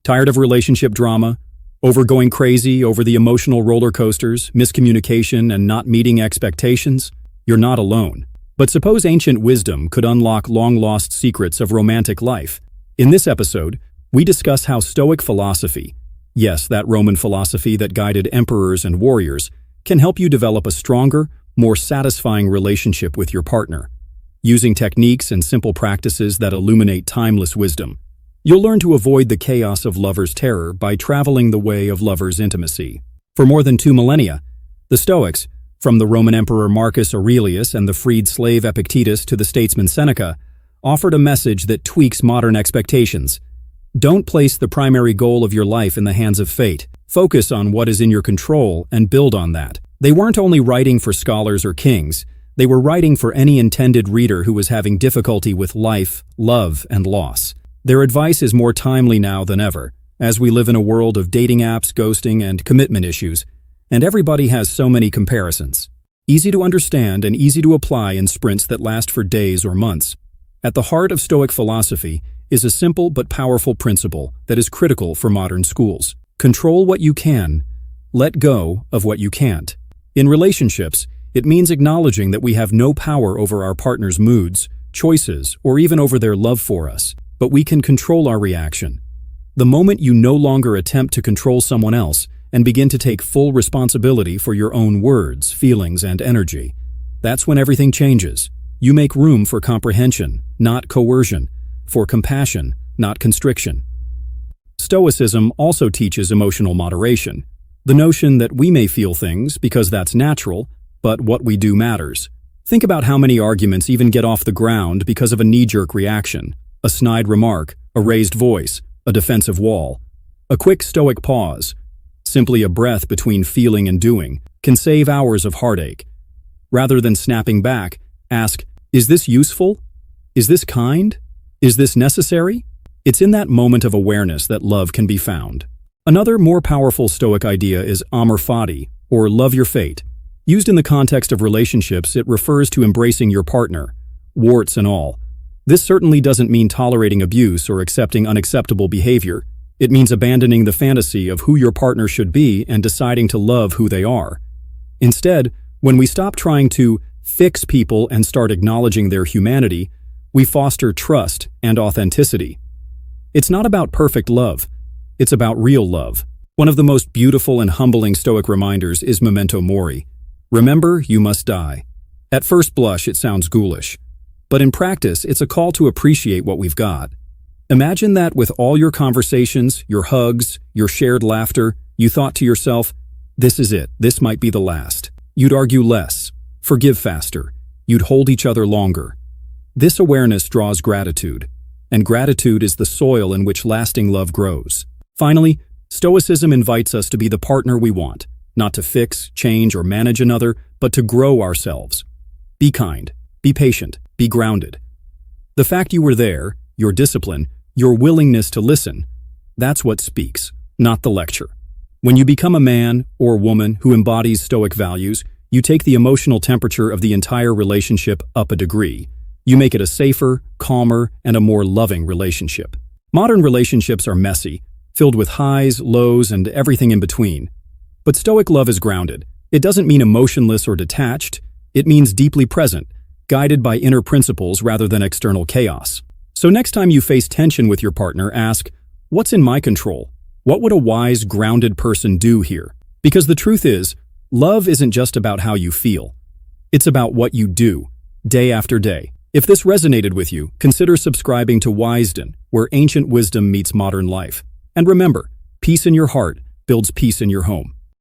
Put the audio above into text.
Tired of relationship drama? Over going crazy over the emotional roller coasters, miscommunication, and not meeting expectations? You're not alone. But suppose ancient wisdom could unlock long-lost secrets of romantic life. In this episode, we discuss how Stoic philosophy, yes, that Roman philosophy that guided emperors and warriors, can help you develop a stronger, more satisfying relationship with your partner. Using techniques and simple practices that illuminate timeless wisdom, you'll learn to avoid the chaos of lovers' terror by traveling the way of lovers' intimacy. For more than 2 millennia, the Stoics, from the Roman Emperor Marcus Aurelius and the freed slave Epictetus to the statesman Seneca, offered a message that tweaks modern expectations. Don't place the primary goal of your life in the hands of fate. Focus on what is in your control and build on that. They weren't only writing for scholars or kings, they were writing for any intended reader who was having difficulty with life, love, and loss. Their advice is more timely now than ever, as we live in a world of dating apps, ghosting, and commitment issues, and everybody has so many comparisons. Easy to understand and easy to apply in sprints that last for days or months. At the heart of Stoic philosophy is a simple but powerful principle that is critical for modern schools. Control what you can, let go of what you can't. In relationships, it means acknowledging that we have no power over our partner's moods, choices, or even over their love for us, but we can control our reaction. The moment you no longer attempt to control someone else and begin to take full responsibility for your own words, feelings, and energy, that's when everything changes. You make room for comprehension, not coercion, for compassion, not constriction. Stoicism also teaches emotional moderation, the notion that we may feel things because that's natural, but what we do matters. Think about how many arguments even get off the ground because of a knee-jerk reaction, a snide remark, a raised voice, a defensive wall. A quick Stoic pause, simply a breath between feeling and doing, can save hours of heartache. Rather than snapping back, ask, is this useful? Is this kind? Is this necessary? It's in that moment of awareness that love can be found. Another more powerful Stoic idea is Amor Fati, or love your fate. Used in the context of relationships, it refers to embracing your partner, warts and all. This certainly doesn't mean tolerating abuse or accepting unacceptable behavior. It means abandoning the fantasy of who your partner should be and deciding to love who they are. Instead, when we stop trying to fix people and start acknowledging their humanity, we foster trust and authenticity. It's not about perfect love. It's about real love. One of the most beautiful and humbling Stoic reminders is Memento Mori. Remember, you must die. At first blush, it sounds ghoulish. But in practice, it's a call to appreciate what we've got. Imagine that with all your conversations, your hugs, your shared laughter, you thought to yourself, this is it, this might be the last. You'd argue less, forgive faster, you'd hold each other longer. This awareness draws gratitude, and gratitude is the soil in which lasting love grows. Finally, Stoicism invites us to be the partner we want, not to fix, change, or manage another, but to grow ourselves. Be kind, be patient, be grounded. The fact you were there, your discipline, your willingness to listen, that's what speaks, not the lecture. When you become a man or woman who embodies Stoic values, you take the emotional temperature of the entire relationship up a degree. You make it a safer, calmer, and a more loving relationship. Modern relationships are messy, filled with highs, lows, and everything in between. But Stoic love is grounded. It doesn't mean emotionless or detached. It means deeply present, guided by inner principles rather than external chaos. So next time you face tension with your partner, ask, what's in my control? What would a wise, grounded person do here? Because the truth is, love isn't just about how you feel. It's about what you do, day after day. If this resonated with you, consider subscribing to Wisedenn, where ancient wisdom meets modern life. And remember, peace in your heart builds peace in your home.